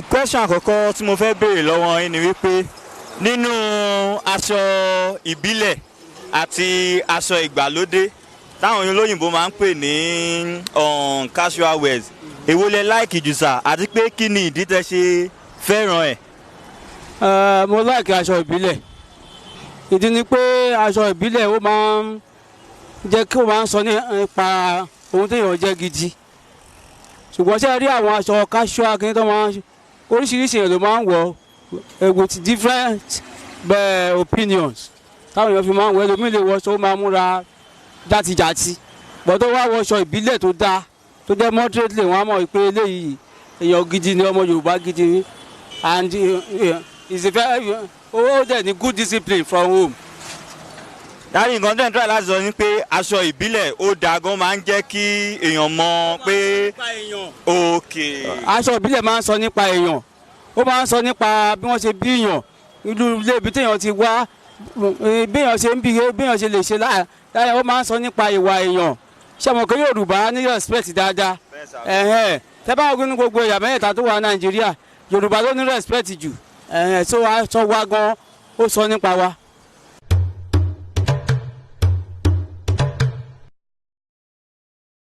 Question àkọ́kọ́ tí mo fẹ́ béèrè lọ́wọ́ yín ni wípé nínú aṣọ ìbílẹ̀ àti aṣọ ìgbàlódé táwọn olóyìnbó máa ń pè ní casual wears èwo lẹ láìkì jù sà àti pé kí ni ìdí tẹ́ ṣe fẹ́ràn ẹ̀. Mo láìkì aṣọ ìbílẹ̀. Ìdí ni pé aṣọ ìbílẹ̀ ó máa ń jẹ́ kí ó máa ń sọ nípa ohun téèyàn jẹ́ gidi. Ṣùgbọ́n ṣé ẹ rí àwọn aṣọ casual kí ní tó máa ń oríṣiríṣi èèyàn ló máa ń wọ̀ with different opinions táwọn èèyàn fi máa ń wọ̀ ẹlòmíì lè wọṣọ ó máa múra játijàti bọ́ tó wá wọṣọ ìbílẹ̀ tó dáa tó jẹ́ moderately wọ́n á mọ̀ pé eléyìí èèyàn gidi ni ọmọ Yorùbá gidi ni and is a very ó dẹ̀ ní good discipline from home. Dárí nǹkan tẹ̀ ń tọ́ láti sọ ni pé aṣọ ìbílẹ̀ ó dáa gan máa ń jẹ́ kí èèyàn mọ̀ pé okay. Aṣọ ìbílẹ̀ máa ń sọ nípa èèyàn ó máa ń sọ nípa bí wọ́n ṣe bí èèyàn ìlú ilé ibi téèyàn ti wá bí èèyàn ṣe ń bí bí èèyàn ṣe lè ṣe láyà ó máa ń sọ nípa ìwà èèyàn ṣé mo kí Yorùbá ní respect dáadáa tẹ́ bá wọ́n ní gbogbo ẹ̀yà mẹ́ta tó wà Nàìjíríà Yorùbá ló ní respect jù so aṣọ wa gan ó sọ nípa wa.